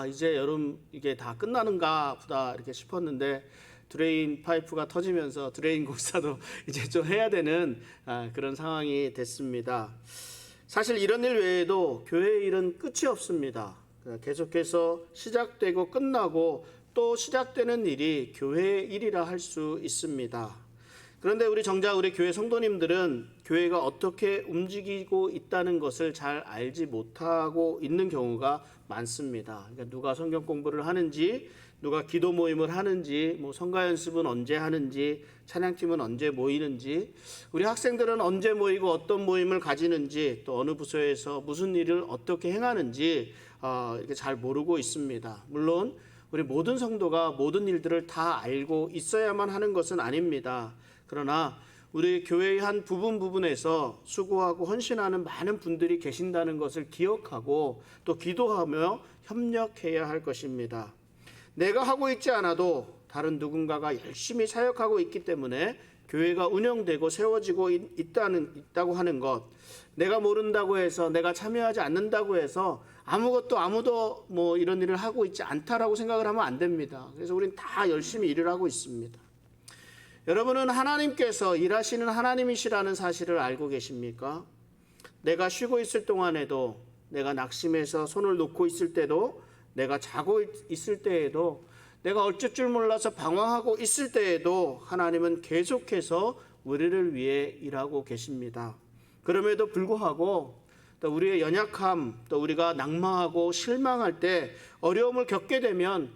이제 여름 이게 다 끝나는가 보다 이렇게 싶었는데 드레인 파이프가 터지면서 드레인 공사도 이제 좀 해야 되는 그런 상황이 됐습니다. 사실 이런 일 외에도 교회 일은 끝이 없습니다. 계속해서 시작되고 끝나고 또 시작되는 일이 교회의 일이라 할 수 있습니다. 그런데 정작 우리 교회 성도님들은 교회가 어떻게 움직이고 있다는 것을 잘 알지 못하고 있는 경우가 많습니다. 그러니까 누가 성경 공부를 하는지, 누가 기도 모임을 하는지, 성가 연습은 언제 하는지, 찬양팀은 언제 모이는지, 우리 학생들은 언제 모이고 어떤 모임을 가지는지, 또 어느 부서에서 무슨 일을 어떻게 행하는지 이렇게 잘 모르고 있습니다. 물론 우리 모든 성도가 모든 일들을 다 알고 있어야만 하는 것은 아닙니다. 그러나 우리 교회의 한 부분에서 수고하고 헌신하는 많은 분들이 계신다는 것을 기억하고 또 기도하며 협력해야 할 것입니다. 내가 하고 있지 않아도 다른 누군가가 열심히 사역하고 있기 때문에 교회가 운영되고 세워지고 있다고 하는 것, 내가 모른다고 해서, 내가 참여하지 않는다고 해서 아무도 이런 일을 하고 있지 않다라고 생각을 하면 안 됩니다. 그래서 우린 다 열심히 일을 하고 있습니다. 여러분은 하나님께서 일하시는 하나님이시라는 사실을 알고 계십니까? 내가 쉬고 있을 동안에도, 내가 낙심해서 손을 놓고 있을 때도, 내가 자고 있을 때에도, 내가 어쩔 줄 몰라서 방황하고 있을 때에도 하나님은 계속해서 우리를 위해 일하고 계십니다. 그럼에도 불구하고 또 우리의 연약함, 또 우리가 낭망하고 실망할 때, 어려움을 겪게 되면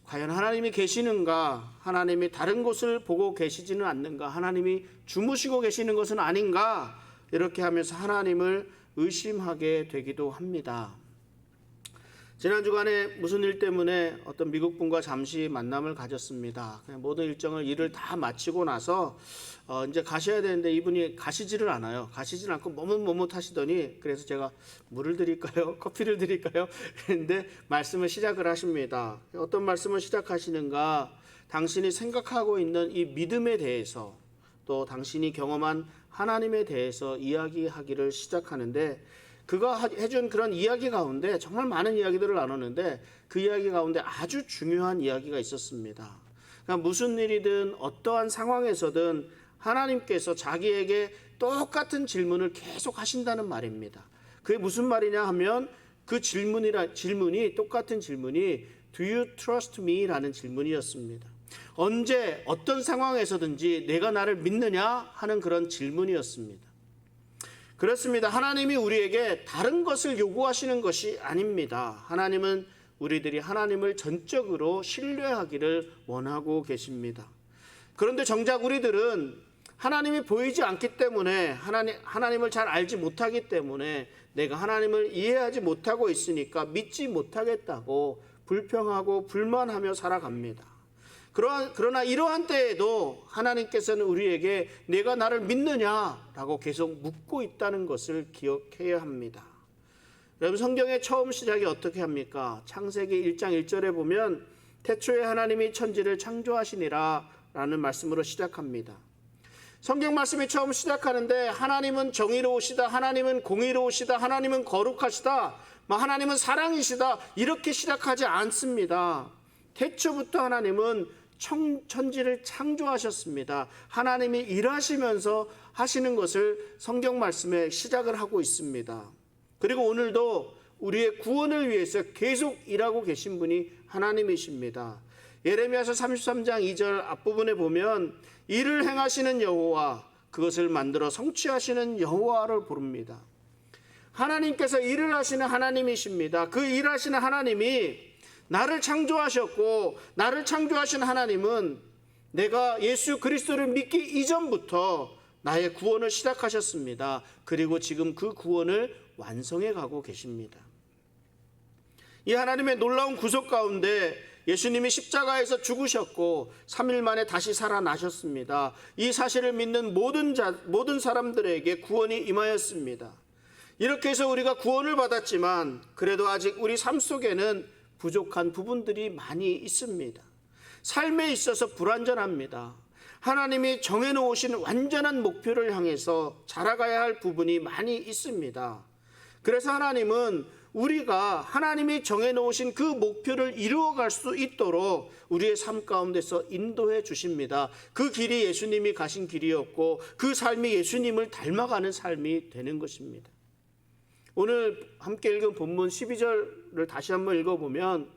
과연 하나님이 계시는가? 하나님이 다른 곳을 보고 계시지는 않는가? 하나님이 주무시고 계시는 것은 아닌가? 이렇게 하면서 하나님을 의심하게 되기도 합니다. 지난 주간에 무슨 일 때문에 어떤 미국 분과 잠시 만남을 가졌습니다. 그냥 모든 일을 다 마치고 나서 이제 가셔야 되는데 이분이 가시지를 않아요. 가시질 않고 머뭇하시더니, 그래서 제가 물을 드릴까요? 커피를 드릴까요? 그런데 말씀을 시작을 하십니다. 어떤 말씀을 시작하시는가? 당신이 생각하고 있는 이 믿음에 대해서, 또 당신이 경험한 하나님에 대해서 이야기하기를 시작하는데, 그가 해준 그런 이야기 가운데 정말 많은 이야기들을 나눴는데 그 이야기 가운데 아주 중요한 이야기가 있었습니다. 그러니까 무슨 일이든 어떠한 상황에서든 하나님께서 자기에게 똑같은 질문을 계속 하신다는 말입니다. 그게 무슨 말이냐 하면 그 질문이 똑같은 질문이 Do you trust me? 라는 질문이었습니다. 언제 어떤 상황에서든지 내가 나를 믿느냐 하는 그런 질문이었습니다. 그렇습니다. 하나님이 우리에게 다른 것을 요구하시는 것이 아닙니다. 하나님은 우리들이 하나님을 전적으로 신뢰하기를 원하고 계십니다. 그런데 정작 우리들은 하나님이 보이지 않기 때문에, 하나님을 잘 알지 못하기 때문에, 내가 하나님을 이해하지 못하고 있으니까 믿지 못하겠다고 불평하고 불만하며 살아갑니다. 그러나 이러한 때에도 하나님께서는 우리에게 내가 나를 믿느냐라고 계속 묻고 있다는 것을 기억해야 합니다. 여러분, 성경의 처음 시작이 어떻게 합니까? 창세기 1장 1절에 보면 태초에 하나님이 천지를 창조하시니라 라는 말씀으로 시작합니다. 성경 말씀이 처음 시작하는데 하나님은 정의로우시다, 하나님은 공의로우시다, 하나님은 거룩하시다, 하나님은 사랑이시다, 이렇게 시작하지 않습니다. 태초부터 하나님은 천지를 창조하셨습니다. 하나님이 일하시면서 하시는 것을 성경 말씀에 시작을 하고 있습니다. 그리고 오늘도 우리의 구원을 위해서 계속 일하고 계신 분이 하나님이십니다. 예레미야서 33장 2절 앞부분에 보면 일을 행하시는 여호와, 그것을 만들어 성취하시는 여호와를 부릅니다. 하나님께서 일을 하시는 하나님이십니다. 그 일하시는 하나님이 나를 창조하셨고, 나를 창조하신 하나님은 내가 예수 그리스도를 믿기 이전부터 나의 구원을 시작하셨습니다. 그리고 지금 그 구원을 완성해 가고 계십니다. 이 하나님의 놀라운 구속 가운데 예수님이 십자가에서 죽으셨고 3일 만에 다시 살아나셨습니다. 이 사실을 믿는 모든 사람들에게 구원이 임하였습니다. 이렇게 해서 우리가 구원을 받았지만 그래도 아직 우리 삶 속에는 부족한 부분들이 많이 있습니다. 삶에 있어서 불완전합니다. 하나님이 정해놓으신 완전한 목표를 향해서 자라가야 할 부분이 많이 있습니다. 그래서 하나님은 우리가 하나님이 정해놓으신 그 목표를 이루어갈 수 있도록 우리의 삶 가운데서 인도해 주십니다. 그 길이 예수님이 가신 길이었고 그 삶이 예수님을 닮아가는 삶이 되는 것입니다. 오늘 함께 읽은 본문 12절을 다시 한번 읽어보면,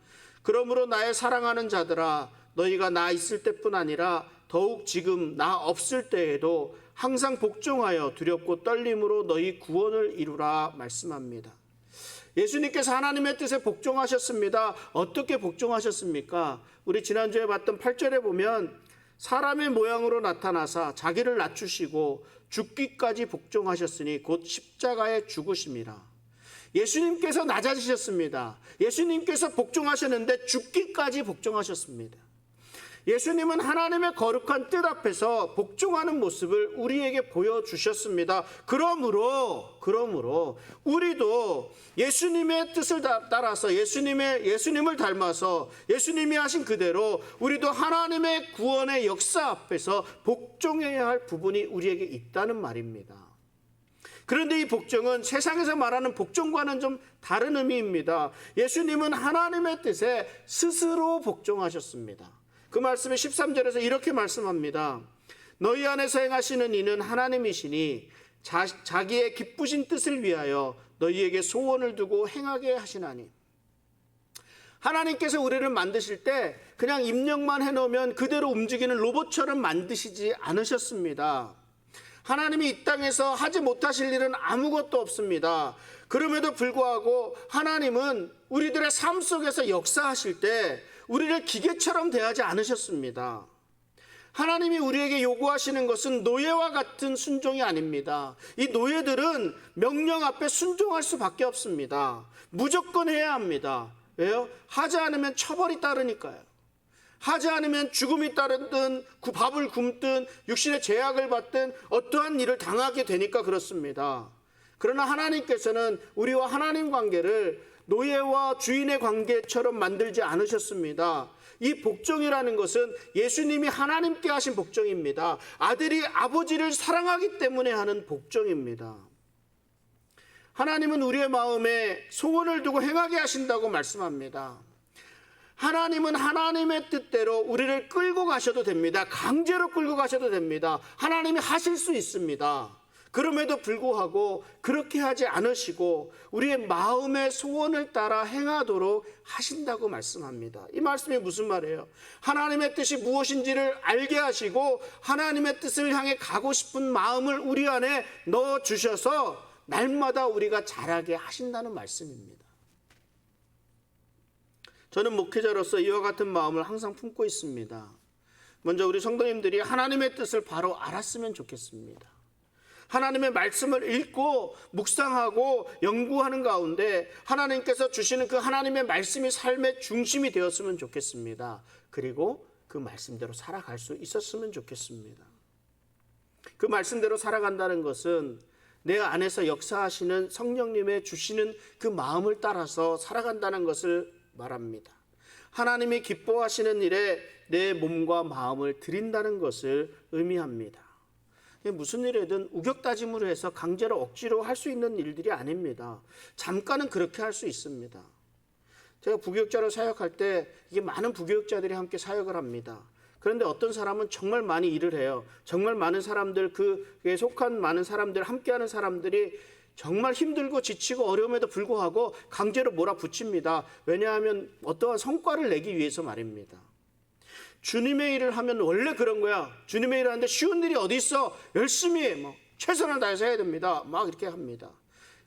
그러므로 나의 사랑하는 자들아, 너희가 나 있을 때뿐 아니라 더욱 지금 나 없을 때에도 항상 복종하여 두렵고 떨림으로 너희 구원을 이루라 말씀합니다. 예수님께서 하나님의 뜻에 복종하셨습니다. 어떻게 복종하셨습니까? 우리 지난주에 봤던 8절에 보면 사람의 모양으로 나타나사 자기를 낮추시고 죽기까지 복종하셨으니 곧 십자가에 죽으심이라. 예수님께서 낮아지셨습니다. 예수님께서 복종하셨는데 죽기까지 복종하셨습니다. 예수님은 하나님의 거룩한 뜻 앞에서 복종하는 모습을 우리에게 보여주셨습니다. 그러므로 우리도 예수님의 뜻을 따라서 예수님을 닮아서 예수님이 하신 그대로 우리도 하나님의 구원의 역사 앞에서 복종해야 할 부분이 우리에게 있다는 말입니다. 그런데 이 복종은 세상에서 말하는 복종과는 좀 다른 의미입니다. 예수님은 하나님의 뜻에 스스로 복종하셨습니다. 그 말씀이 13절에서 이렇게 말씀합니다. 너희 안에서 행하시는 이는 하나님이시니 자기의 기쁘신 뜻을 위하여 너희에게 소원을 두고 행하게 하시나니. 하나님께서 우리를 만드실 때 그냥 입력만 해놓으면 그대로 움직이는 로봇처럼 만드시지 않으셨습니다. 하나님이 이 땅에서 하지 못하실 일은 아무것도 없습니다. 그럼에도 불구하고 하나님은 우리들의 삶 속에서 역사하실 때 우리를 기계처럼 대하지 않으셨습니다. 하나님이 우리에게 요구하시는 것은 노예와 같은 순종이 아닙니다. 이 노예들은 명령 앞에 순종할 수밖에 없습니다. 무조건 해야 합니다. 왜요? 하지 않으면 처벌이 따르니까요. 하지 않으면 죽음이 따르든 밥을 굶든 육신의 제약을 받든 어떠한 일을 당하게 되니까 그렇습니다. 그러나 하나님께서는 우리와 하나님 관계를 노예와 주인의 관계처럼 만들지 않으셨습니다. 이 복종이라는 것은 예수님이 하나님께 하신 복종입니다. 아들이 아버지를 사랑하기 때문에 하는 복종입니다. 하나님은 우리의 마음에 소원을 두고 행하게 하신다고 말씀합니다. 하나님은 하나님의 뜻대로 우리를 끌고 가셔도 됩니다. 강제로 끌고 가셔도 됩니다. 하나님이 하실 수 있습니다. 그럼에도 불구하고 그렇게 하지 않으시고 우리의 마음의 소원을 따라 행하도록 하신다고 말씀합니다. 이 말씀이 무슨 말이에요? 하나님의 뜻이 무엇인지를 알게 하시고 하나님의 뜻을 향해 가고 싶은 마음을 우리 안에 넣어주셔서 날마다 우리가 자라게 하신다는 말씀입니다. 저는 목회자로서 이와 같은 마음을 항상 품고 있습니다. 먼저 우리 성도님들이 하나님의 뜻을 바로 알았으면 좋겠습니다. 하나님의 말씀을 읽고 묵상하고 연구하는 가운데 하나님께서 주시는 그 하나님의 말씀이 삶의 중심이 되었으면 좋겠습니다. 그리고 그 말씀대로 살아갈 수 있었으면 좋겠습니다. 그 말씀대로 살아간다는 것은 내 안에서 역사하시는 성령님의 주시는 그 마음을 따라서 살아간다는 것을 말합니다. 하나님이 기뻐하시는 일에 내 몸과 마음을 드린다는 것을 의미합니다. 무슨 일이든 우격다짐으로 해서 강제로 억지로 할 수 있는 일들이 아닙니다. 잠깐은 그렇게 할 수 있습니다. 제가 부교육자로 사역할 때 이게 많은 부교육자들이 함께 사역을 합니다. 그런데 어떤 사람은 정말 많이 일을 해요. 정말 많은 사람들, 그에 속한 많은 사람들, 함께하는 사람들이 정말 힘들고 지치고 어려움에도 불구하고 강제로 몰아붙입니다. 왜냐하면 어떠한 성과를 내기 위해서 말입니다. 주님의 일을 하면 원래 그런 거야. 주님의 일을 하는데 쉬운 일이 어디 있어? 열심히 최선을 다해서 해야 됩니다. 막 이렇게 합니다.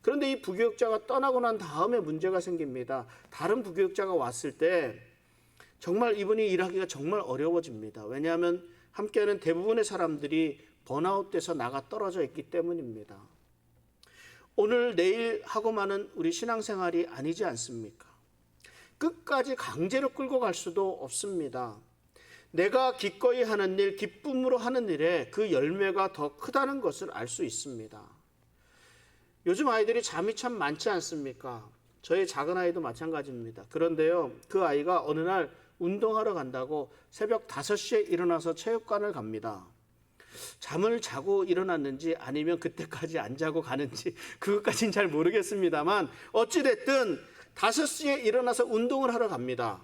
그런데 이 부교육자가 떠나고 난 다음에 문제가 생깁니다. 다른 부교육자가 왔을 때 정말 이분이 일하기가 정말 어려워집니다. 왜냐하면 함께하는 대부분의 사람들이 번아웃돼서 나가 떨어져 있기 때문입니다. 오늘 내일 하고 마는 우리 신앙생활이 아니지 않습니까? 끝까지 강제로 끌고 갈 수도 없습니다. 내가 기꺼이 하는 일, 기쁨으로 하는 일에 그 열매가 더 크다는 것을 알 수 있습니다. 요즘 아이들이 잠이 참 많지 않습니까? 저희 작은 아이도 마찬가지입니다. 그런데요, 그 아이가 어느 날 운동하러 간다고 새벽 5시에 일어나서 체육관을 갑니다. 잠을 자고 일어났는지 아니면 그때까지 안 자고 가는지 그것까지는 잘 모르겠습니다만 어찌됐든 5시에 일어나서 운동을 하러 갑니다.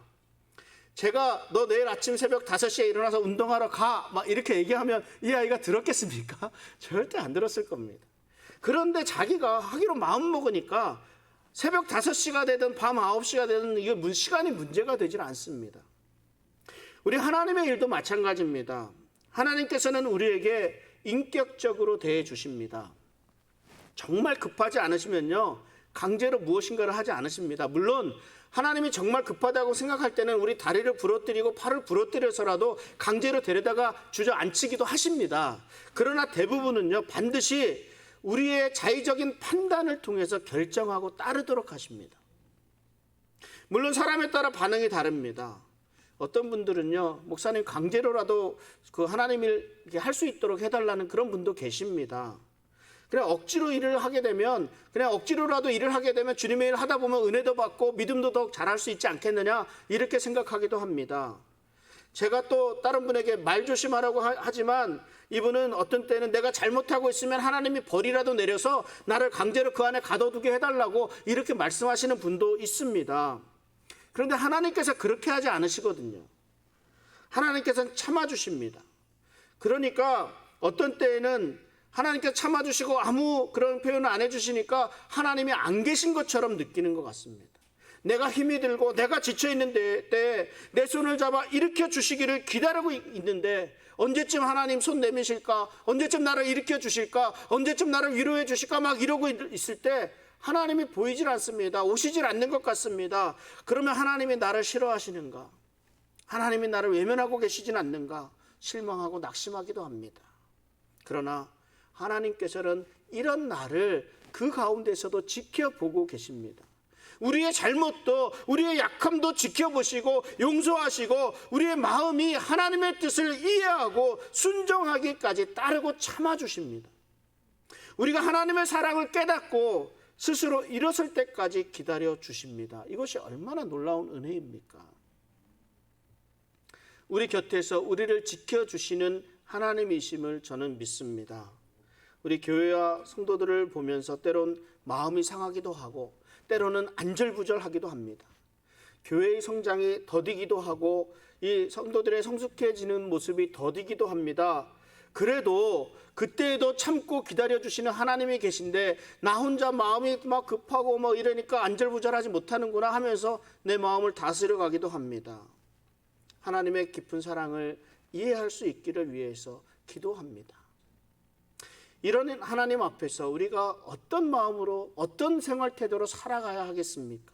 제가 너 내일 아침 새벽 5시에 일어나서 운동하러 가 막 이렇게 얘기하면 이 아이가 들었겠습니까? 절대 안 들었을 겁니다. 그런데 자기가 하기로 마음 먹으니까 새벽 5시가 되든 밤 9시가 되든 이게 시간이 문제가 되질 않습니다. 우리 하나님의 일도 마찬가지입니다. 하나님께서는 우리에게 인격적으로 대해 주십니다. 정말 급하지 않으시면요, 강제로 무엇인가를 하지 않으십니다. 물론 하나님이 정말 급하다고 생각할 때는 우리 다리를 부러뜨리고 팔을 부러뜨려서라도 강제로 데려다가 주저앉히기도 하십니다. 그러나 대부분은요, 반드시 우리의 자의적인 판단을 통해서 결정하고 따르도록 하십니다. 물론 사람에 따라 반응이 다릅니다. 어떤 분들은요, 목사님 강제로라도 그 하나님 일 할 수 있도록 해달라는 그런 분도 계십니다. 그냥 억지로 일을 하게 되면, 그냥 억지로라도 일을 하게 되면 주님의 일 하다 보면 은혜도 받고 믿음도 더 잘할 수 있지 않겠느냐, 이렇게 생각하기도 합니다. 제가 또 다른 분에게 말 조심하라고 하지만 이분은 어떤 때는 내가 잘못하고 있으면 하나님이 벌이라도 내려서 나를 강제로 그 안에 가둬두게 해달라고 이렇게 말씀하시는 분도 있습니다. 그런데 하나님께서 그렇게 하지 않으시거든요. 하나님께서는 참아주십니다. 그러니까 어떤 때에는 하나님께서 참아주시고 아무 그런 표현을 안 해주시니까 하나님이 안 계신 것처럼 느끼는 것 같습니다. 내가 힘이 들고 내가 지쳐있는 때에 내 손을 잡아 일으켜 주시기를 기다리고 있는데 언제쯤 하나님 손 내미실까? 언제쯤 나를 일으켜 주실까? 언제쯤 나를 위로해 주실까? 막 이러고 있을 때 하나님이 보이질 않습니다. 오시질 않는 것 같습니다. 그러면 하나님이 나를 싫어하시는가? 하나님이 나를 외면하고 계시진 않는가? 실망하고 낙심하기도 합니다. 그러나 하나님께서는 이런 나를 그 가운데서도 지켜보고 계십니다. 우리의 잘못도 우리의 약함도 지켜보시고 용서하시고 우리의 마음이 하나님의 뜻을 이해하고 순종하기까지 따르고 참아주십니다. 우리가 하나님의 사랑을 깨닫고 스스로 일어설 때까지 기다려 주십니다. 이것이 얼마나 놀라운 은혜입니까? 우리 곁에서 우리를 지켜주시는 하나님이심을 저는 믿습니다. 우리 교회와 성도들을 보면서 때론 마음이 상하기도 하고 때로는 안절부절하기도 합니다. 교회의 성장이 더디기도 하고 이 성도들의 성숙해지는 모습이 더디기도 합니다. 그래도 그때에도 참고 기다려주시는 하나님이 계신데 나 혼자 마음이 막 급하고 뭐 이러니까 안절부절하지 못하는구나 하면서 내 마음을 다스려 가기도 합니다. 하나님의 깊은 사랑을 이해할 수 있기를 위해서 기도합니다. 이런 하나님 앞에서 우리가 어떤 마음으로 어떤 생활 태도로 살아가야 하겠습니까?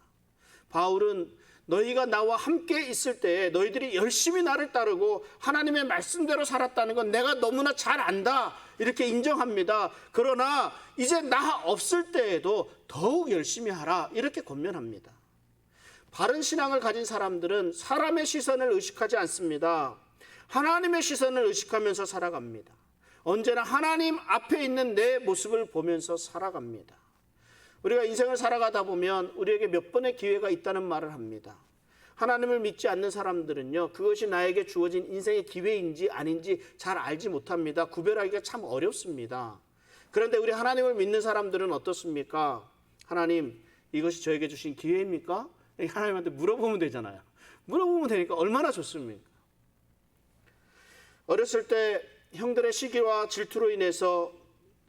바울은 너희가 나와 함께 있을 때에 너희들이 열심히 나를 따르고 하나님의 말씀대로 살았다는 건 내가 너무나 잘 안다 이렇게 인정합니다. 그러나 이제 나 없을 때에도 더욱 열심히 하라 이렇게 권면합니다. 바른 신앙을 가진 사람들은 사람의 시선을 의식하지 않습니다. 하나님의 시선을 의식하면서 살아갑니다. 언제나 하나님 앞에 있는 내 모습을 보면서 살아갑니다. 우리가 인생을 살아가다 보면 우리에게 몇 번의 기회가 있다는 말을 합니다. 하나님을 믿지 않는 사람들은요, 그것이 나에게 주어진 인생의 기회인지 아닌지 잘 알지 못합니다. 구별하기가 참 어렵습니다. 그런데 우리 하나님을 믿는 사람들은 어떻습니까? 하나님, 이것이 저에게 주신 기회입니까? 하나님한테 물어보면 되잖아요. 물어보면 되니까 얼마나 좋습니까? 어렸을 때 형들의 시기와 질투로 인해서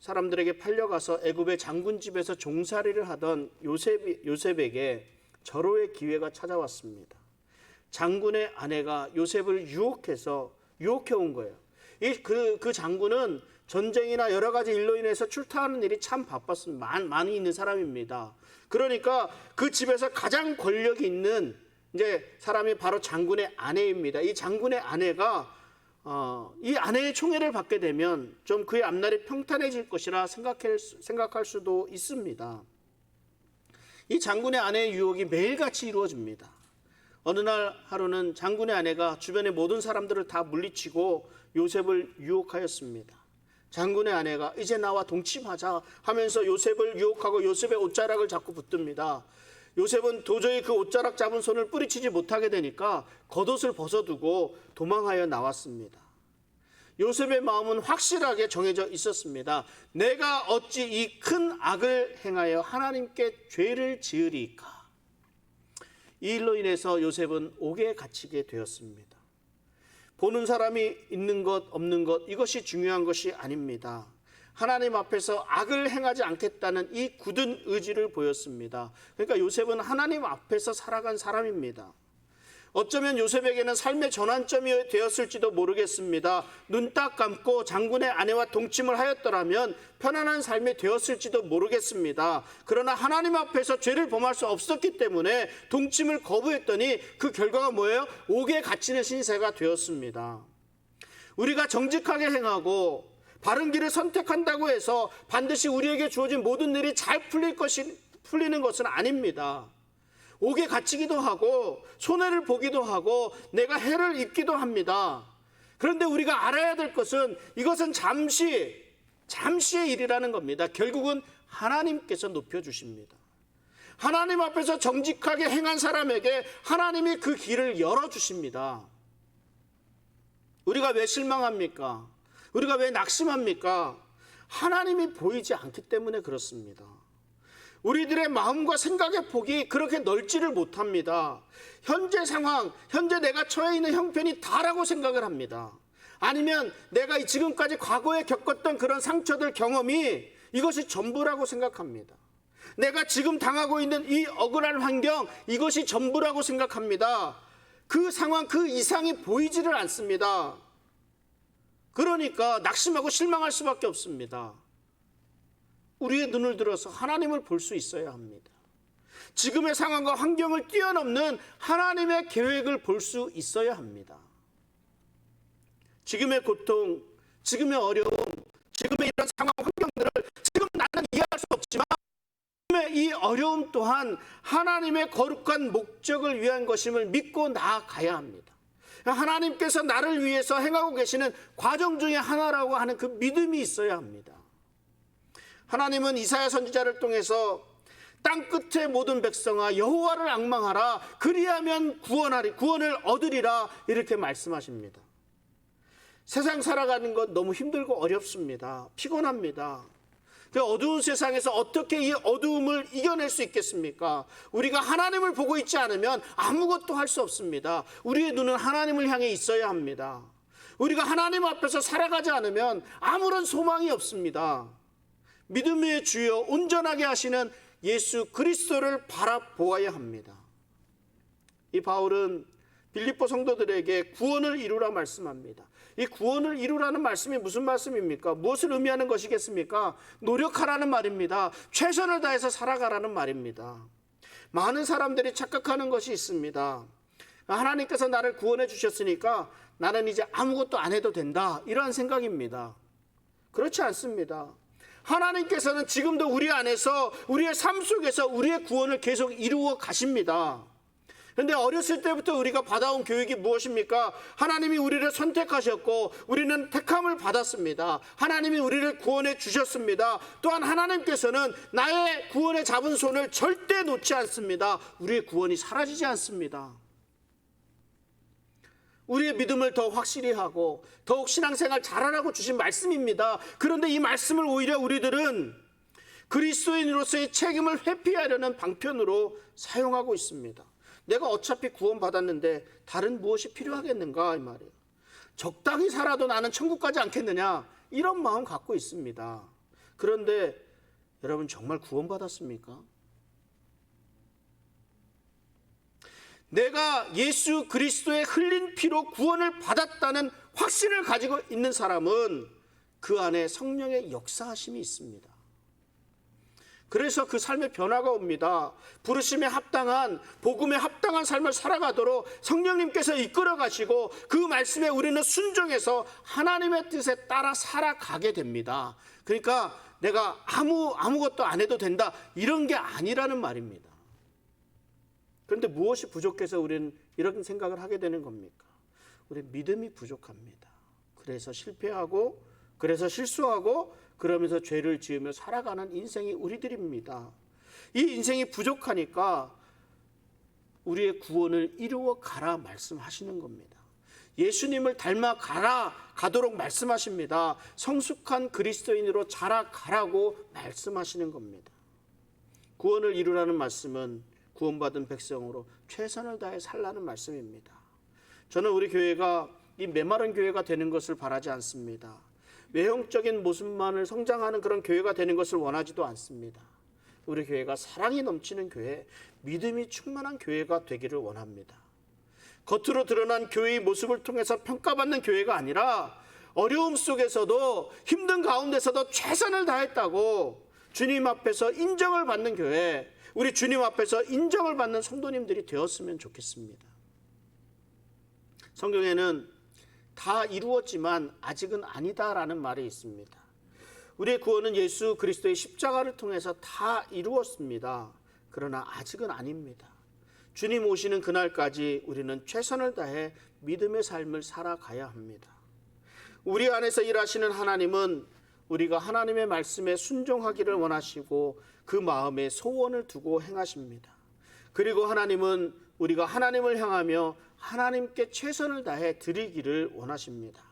사람들에게 팔려가서 애굽의 장군 집에서 종살이를 하던 요셉에게 절호의 기회가 찾아왔습니다. 장군의 아내가 요셉을 유혹해 온 거예요. 그 장군은 전쟁이나 여러 가지 일로 인해서 출타하는 일이 참 바빴습니다. 많이 있는 사람입니다. 그러니까 그 집에서 가장 권력이 있는 이제 사람이 바로 장군의 아내입니다. 이 장군의 아내가 이 아내의 총애를 받게 되면 좀 그의 앞날이 평탄해질 것이라 생각할 수도 있습니다. 이 장군의 아내의 유혹이 매일같이 이루어집니다. 어느 날 하루는 장군의 아내가 주변의 모든 사람들을 다 물리치고 요셉을 유혹하였습니다. 장군의 아내가 이제 나와 동침하자 하면서 요셉을 유혹하고 요셉의 옷자락을 잡고 붙듭니다. 요셉은 도저히 그 옷자락 잡은 손을 뿌리치지 못하게 되니까 겉옷을 벗어두고 도망하여 나왔습니다. 요셉의 마음은 확실하게 정해져 있었습니다. 내가 어찌 이 큰 악을 행하여 하나님께 죄를 지으리까. 이 일로 인해서 요셉은 옥에 갇히게 되었습니다. 보는 사람이 있는 것 없는 것 이것이 중요한 것이 아닙니다. 하나님 앞에서 악을 행하지 않겠다는 이 굳은 의지를 보였습니다. 그러니까 요셉은 하나님 앞에서 살아간 사람입니다. 어쩌면 요셉에게는 삶의 전환점이 되었을지도 모르겠습니다. 눈 딱 감고 장군의 아내와 동침을 하였더라면 편안한 삶이 되었을지도 모르겠습니다. 그러나 하나님 앞에서 죄를 범할 수 없었기 때문에 동침을 거부했더니 그 결과가 뭐예요? 옥에 갇히는 신세가 되었습니다. 우리가 정직하게 행하고 바른 길을 선택한다고 해서 반드시 우리에게 주어진 모든 일이 잘 풀리는 것은 아닙니다. 옥에 갇히기도 하고 손해를 보기도 하고 내가 해를 입기도 합니다. 그런데 우리가 알아야 될 것은 이것은 잠시의 일이라는 겁니다. 결국은 하나님께서 높여주십니다. 하나님 앞에서 정직하게 행한 사람에게 하나님이 그 길을 열어주십니다. 우리가 왜 실망합니까? 우리가 왜 낙심합니까? 하나님이 보이지 않기 때문에 그렇습니다. 우리들의 마음과 생각의 폭이 그렇게 넓지를 못합니다. 현재 상황, 현재 내가 처해 있는 형편이 다라고 생각을 합니다. 아니면 내가 지금까지 과거에 겪었던 그런 상처들, 경험이 이것이 전부라고 생각합니다. 내가 지금 당하고 있는 이 억울한 환경, 이것이 전부라고 생각합니다. 그 상황, 그 이상이 보이지를 않습니다. 그러니까 낙심하고 실망할 수밖에 없습니다. 우리의 눈을 들어서 하나님을 볼 수 있어야 합니다. 지금의 상황과 환경을 뛰어넘는 하나님의 계획을 볼 수 있어야 합니다. 지금의 고통, 지금의 어려움, 지금의 이런 상황, 환경들을 지금 나는 이해할 수 없지만 지금의 이 어려움 또한 하나님의 거룩한 목적을 위한 것임을 믿고 나아가야 합니다. 하나님께서 나를 위해서 행하고 계시는 과정 중에 하나라고 하는 그 믿음이 있어야 합니다. 하나님은 이사야 선지자를 통해서 땅 끝의 모든 백성아 여호와를 앙망하라 그리하면 구원을 얻으리라 이렇게 말씀하십니다. 세상 살아가는 것 너무 힘들고 어렵습니다. 피곤합니다. 그 어두운 세상에서 어떻게 이 어두움을 이겨낼 수 있겠습니까? 우리가 하나님을 보고 있지 않으면 아무것도 할 수 없습니다. 우리의 눈은 하나님을 향해 있어야 합니다. 우리가 하나님 앞에서 살아가지 않으면 아무런 소망이 없습니다. 믿음의 주여 온전하게 하시는 예수 그리스도를 바라보아야 합니다. 이 바울은 빌립보 성도들에게 구원을 이루라 말씀합니다. 이 구원을 이루라는 말씀이 무슨 말씀입니까? 무엇을 의미하는 것이겠습니까? 노력하라는 말입니다. 최선을 다해서 살아가라는 말입니다. 많은 사람들이 착각하는 것이 있습니다. 하나님께서 나를 구원해 주셨으니까 나는 이제 아무것도 안 해도 된다, 이러한 생각입니다. 그렇지 않습니다. 하나님께서는 지금도 우리 안에서 우리의 삶 속에서 우리의 구원을 계속 이루어 가십니다. 그런데 어렸을 때부터 우리가 받아온 교육이 무엇입니까? 하나님이 우리를 선택하셨고 우리는 택함을 받았습니다. 하나님이 우리를 구원해 주셨습니다. 또한 하나님께서는 나의 구원에 잡은 손을 절대 놓지 않습니다. 우리의 구원이 사라지지 않습니다. 우리의 믿음을 더 확실히 하고 더욱 신앙생활 잘하라고 주신 말씀입니다. 그런데 이 말씀을 오히려 우리들은 그리스도인으로서의 책임을 회피하려는 방편으로 사용하고 있습니다. 내가 어차피 구원받았는데 다른 무엇이 필요하겠는가 이 말이에요. 적당히 살아도 나는 천국 가지 않겠느냐 이런 마음 갖고 있습니다. 그런데 여러분 정말 구원받았습니까? 내가 예수 그리스도의 흘린 피로 구원을 받았다는 확신을 가지고 있는 사람은 그 안에 성령의 역사하심이 있습니다. 그래서 그 삶의 변화가 옵니다. 부르심에 합당한, 복음에 합당한 삶을 살아가도록 성령님께서 이끌어 가시고 그 말씀에 우리는 순종해서 하나님의 뜻에 따라 살아가게 됩니다. 그러니까 내가 아무것도 안 해도 된다 이런 게 아니라는 말입니다. 그런데 무엇이 부족해서 우리는 이런 생각을 하게 되는 겁니까? 우리 믿음이 부족합니다. 그래서 실패하고 그래서 실수하고 그러면서 죄를 지으며 살아가는 인생이 우리들입니다. 이 인생이 부족하니까 우리의 구원을 이루어 가라 말씀하시는 겁니다. 예수님을 가도록 말씀하십니다. 성숙한 그리스도인으로 자라가라고 말씀하시는 겁니다. 구원을 이루라는 말씀은 구원받은 백성으로 최선을 다해 살라는 말씀입니다. 저는 우리 교회가 이 메마른 교회가 되는 것을 바라지 않습니다. 외형적인 모습만을 성장하는 그런 교회가 되는 것을 원하지도 않습니다. 우리 교회가 사랑이 넘치는 교회, 믿음이 충만한 교회가 되기를 원합니다. 겉으로 드러난 교회의 모습을 통해서 평가받는 교회가 아니라 어려움 속에서도 힘든 가운데서도 최선을 다했다고 주님 앞에서 인정을 받는 교회, 우리 주님 앞에서 인정을 받는 성도님들이 되었으면 좋겠습니다. 성경에는 다 이루었지만 아직은 아니다라는 말이 있습니다. 우리의 구원은 예수 그리스도의 십자가를 통해서 다 이루었습니다. 그러나 아직은 아닙니다. 주님 오시는 그날까지 우리는 최선을 다해 믿음의 삶을 살아가야 합니다. 우리 안에서 일하시는 하나님은 우리가 하나님의 말씀에 순종하기를 원하시고 그 마음에 소원을 두고 행하십니다. 그리고 하나님은 우리가 하나님을 향하며 하나님께 최선을 다해 드리기를 원하십니다.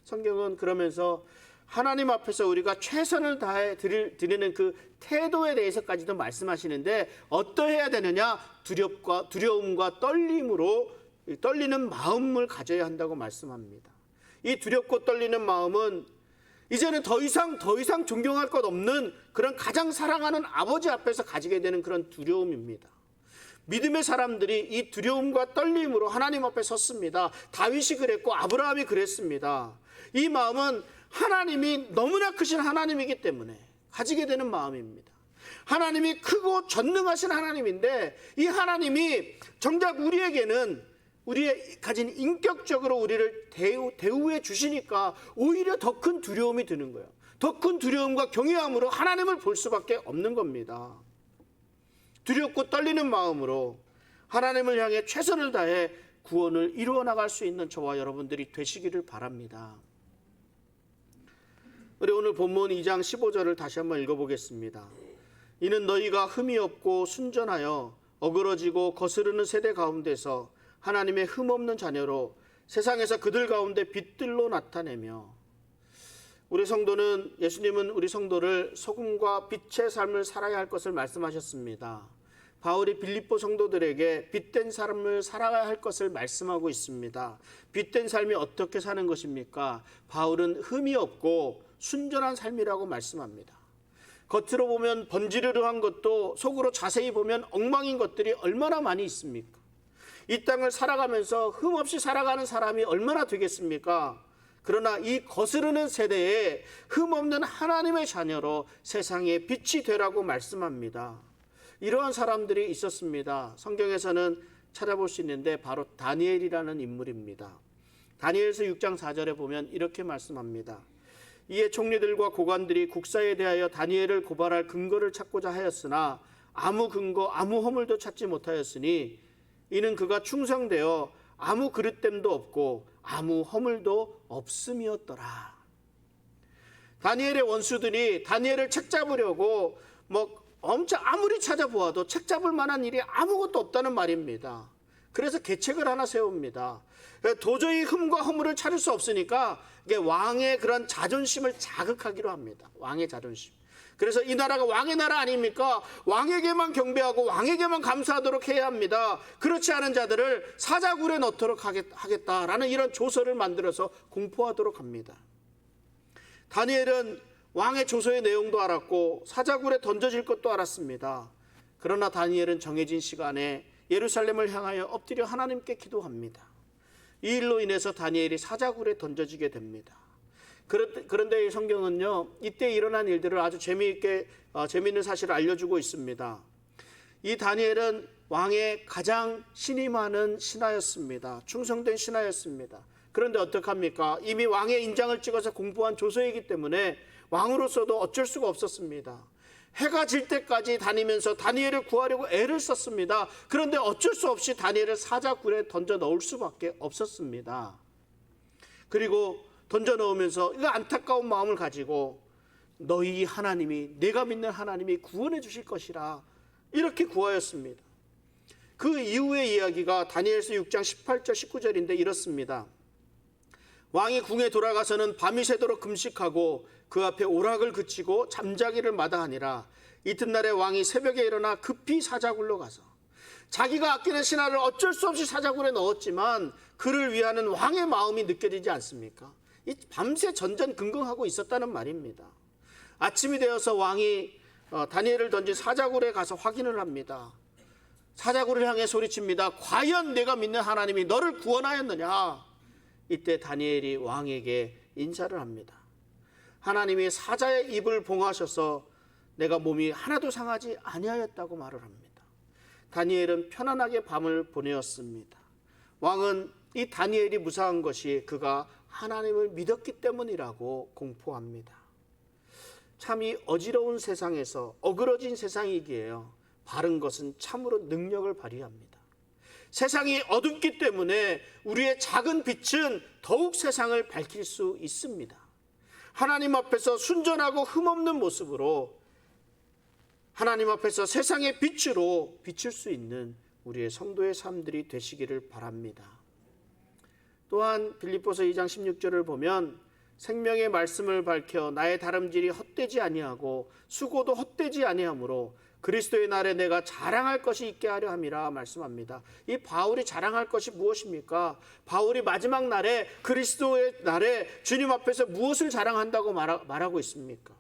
성경은 그러면서 하나님 앞에서 우리가 최선을 다해 드리는 그 태도에 대해서까지도 말씀하시는데 어떠해야 되느냐? 두려움과 떨리는 마음을 가져야 한다고 말씀합니다. 이 두렵고 떨리는 마음은 이제는 더 이상 존경할 것 없는 그런 가장 사랑하는 아버지 앞에서 가지게 되는 그런 두려움입니다. 믿음의 사람들이 이 두려움과 떨림으로 하나님 앞에 섰습니다. 다윗이 그랬고 아브라함이 그랬습니다. 이 마음은 하나님이 너무나 크신 하나님이기 때문에 가지게 되는 마음입니다. 하나님이 크고 전능하신 하나님인데 이 하나님이 정작 우리에게는 우리의 가진 인격적으로 우리를 대우해 주시니까 오히려 더 큰 두려움이 드는 거예요. 더 큰 두려움과 경외함으로 하나님을 볼 수밖에 없는 겁니다. 두렵고 떨리는 마음으로 하나님을 향해 최선을 다해 구원을 이루어 나갈 수 있는 저와 여러분들이 되시기를 바랍니다. 우리 오늘 본문 2장 15절을 다시 한번 읽어보겠습니다. 이는 너희가 흠이 없고 순전하여 어그러지고 거스르는 세대 가운데서 하나님의 흠없는 자녀로 세상에서 그들 가운데 빛들로 나타내며, 예수님은 우리 성도를 소금과 빛의 삶을 살아야 할 것을 말씀하셨습니다. 바울이 빌립보 성도들에게 빛된 삶을 살아가야 할 것을 말씀하고 있습니다. 빛된 삶이 어떻게 사는 것입니까? 바울은 흠이 없고 순전한 삶이라고 말씀합니다. 겉으로 보면 번지르르한 것도 속으로 자세히 보면 엉망인 것들이 얼마나 많이 있습니까? 이 땅을 살아가면서 흠없이 살아가는 사람이 얼마나 되겠습니까? 그러나 이 거스르는 세대에 흠없는 하나님의 자녀로 세상에 빛이 되라고 말씀합니다. 이러한 사람들이 있었습니다. 성경에서는 찾아볼 수 있는데 바로 다니엘이라는 인물입니다. 다니엘서 6장 4절에 보면 이렇게 말씀합니다. 이에 총리들과 고관들이 국사에 대하여 다니엘을 고발할 근거를 찾고자 하였으나 아무 근거 아무 허물도 찾지 못하였으니 이는 그가 충성되어 아무 그릇됨도 없고 아무 허물도 없음이었더라. 다니엘의 원수들이 다니엘을 책잡으려고 엄청 아무리 찾아보아도 책잡을 만한 일이 아무것도 없다는 말입니다. 그래서 계책을 하나 세웁니다. 도저히 흠과 허물을 찾을 수 없으니까 왕의 그런 자존심을 자극하기로 합니다. 왕의 자존심. 그래서 이 나라가 왕의 나라 아닙니까? 왕에게만 경배하고 왕에게만 감사하도록 해야 합니다. 그렇지 않은 자들을 사자굴에 넣도록 하겠다라는 이런 조서를 만들어서 공포하도록 합니다. 다니엘은 왕의 조서의 내용도 알았고 사자굴에 던져질 것도 알았습니다. 그러나 다니엘은 정해진 시간에 예루살렘을 향하여 엎드려 하나님께 기도합니다. 이 일로 인해서 다니엘이 사자굴에 던져지게 됩니다. 그런데 이 성경은요, 이때 일어난 일들을 아주 재미있는 사실을 알려주고 있습니다. 이 다니엘은 왕의 가장 신임하는 신하였습니다. 충성된 신하였습니다. 그런데 어떡합니까? 이미 왕의 인장을 찍어서 공포한 조서이기 때문에 왕으로서도 어쩔 수가 없었습니다. 해가 질 때까지 다니면서 다니엘을 구하려고 애를 썼습니다. 그런데 어쩔 수 없이 다니엘을 사자굴에 던져 넣을 수밖에 없었습니다. 그리고 던져 넣으면서 이 안타까운 마음을 가지고 너희 하나님이, 내가 믿는 하나님이 구원해 주실 것이라 이렇게 구하였습니다. 그 이후의 이야기가 다니엘서 6장 18절 19절인데 이렇습니다. 왕이 궁에 돌아가서는 밤이 새도록 금식하고 그 앞에 오락을 그치고 잠자기를 마다하니라. 이튿날에 왕이 새벽에 일어나 급히 사자굴로 가서 자기가 아끼는 신하를 어쩔 수 없이 사자굴에 넣었지만 그를 위하는 왕의 마음이 느껴지지 않습니까? 밤새 전전긍긍하고 있었다는 말입니다. 아침이 되어서 왕이 다니엘을 던진 사자굴에 가서 확인을 합니다. 사자굴을 향해 소리칩니다. 과연 내가 믿는 하나님이 너를 구원하였느냐? 이때 다니엘이 왕에게 인사를 합니다. 하나님이 사자의 입을 봉하셔서 내가 몸이 하나도 상하지 아니하였다고 말을 합니다. 다니엘은 편안하게 밤을 보내었습니다. 왕은 이 다니엘이 무사한 것이 그가 하나님을 믿었기 때문이라고 공포합니다. 참 이 어지러운 세상에서 어그러진 세상이기에요. 바른 것은 참으로 능력을 발휘합니다. 세상이 어둡기 때문에 우리의 작은 빛은 더욱 세상을 밝힐 수 있습니다. 하나님 앞에서 순전하고 흠없는 모습으로 하나님 앞에서 세상의 빛으로 비칠 수 있는 우리의 성도의 삶들이 되시기를 바랍니다. 또한 빌립보서 2장 16절을 보면 생명의 말씀을 밝혀 나의 다름질이 헛되지 아니하고 수고도 헛되지 아니하므로 그리스도의 날에 내가 자랑할 것이 있게 하려 함이라 말씀합니다. 이 바울이 자랑할 것이 무엇입니까? 바울이 마지막 날에 그리스도의 날에 주님 앞에서 무엇을 자랑한다고 말하고 있습니까?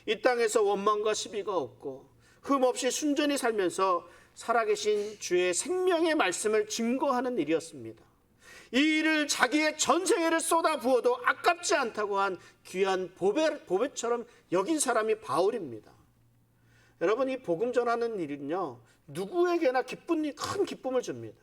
이 땅에서 원망과 시비가 없고 흠없이 순전히 살면서 살아계신 주의 생명의 말씀을 증거하는 일이었습니다. 이 일을 자기의 전생애를 쏟아 부어도 아깝지 않다고 한 귀한 보배처럼 여긴 사람이 바울입니다. 여러분, 이 복음 전하는 일은요, 누구에게나 큰 기쁨을 줍니다.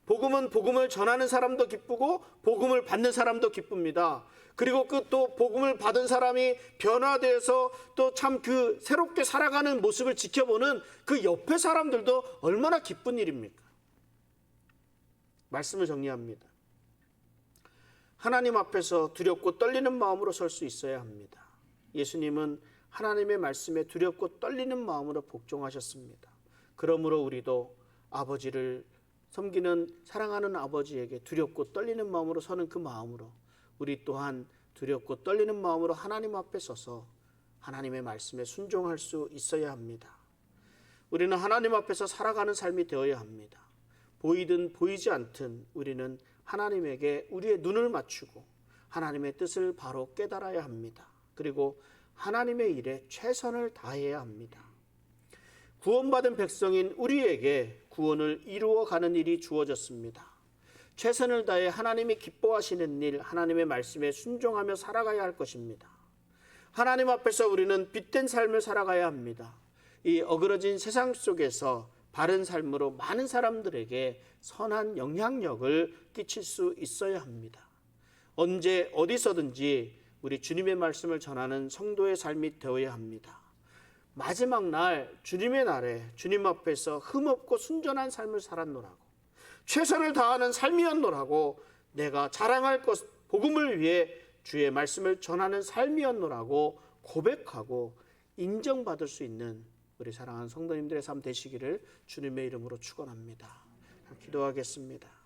복음은 복음을 전하는 사람도 기쁘고 복음을 받는 사람도 기쁩니다. 그리고 그 또 복음을 받은 사람이 변화되어서 또 참 그 새롭게 살아가는 모습을 지켜보는 그 옆에 사람들도 얼마나 기쁜 일입니까? 말씀을 정리합니다. 하나님 앞에서 두렵고 떨리는 마음으로 설 수 있어야 합니다. 예수님은 하나님의 말씀에 두렵고 떨리는 마음으로 복종하셨습니다. 그러므로 우리도 아버지를 섬기는 사랑하는 아버지에게 두렵고 떨리는 마음으로 서는 그 마음으로 우리 또한 두렵고 떨리는 마음으로 하나님 앞에 서서 하나님의 말씀에 순종할 수 있어야 합니다. 우리는 하나님 앞에서 살아가는 삶이 되어야 합니다. 보이든 보이지 않든 우리는 하나님에게 우리의 눈을 맞추고 하나님의 뜻을 바로 깨달아야 합니다. 그리고 하나님의 일에 최선을 다해야 합니다. 구원받은 백성인 우리에게 구원을 이루어가는 일이 주어졌습니다. 최선을 다해 하나님이 기뻐하시는 일, 하나님의 말씀에 순종하며 살아가야 할 것입니다. 하나님 앞에서 우리는 빛된 삶을 살아가야 합니다. 이 어그러진 세상 속에서 바른 삶으로 많은 사람들에게 선한 영향력을 끼칠 수 있어야 합니다. 언제 어디서든지 우리 주님의 말씀을 전하는 성도의 삶이 되어야 합니다. 마지막 날 주님의 날에 주님 앞에서 흠없고 순전한 삶을 살았노라고, 최선을 다하는 삶이었노라고, 내가 자랑할 것 복음을 위해 주의 말씀을 전하는 삶이었노라고 고백하고 인정받을 수 있는 우리 사랑하는 성도님들의 삶 되시기를 주님의 이름으로 축원합니다. 기도하겠습니다.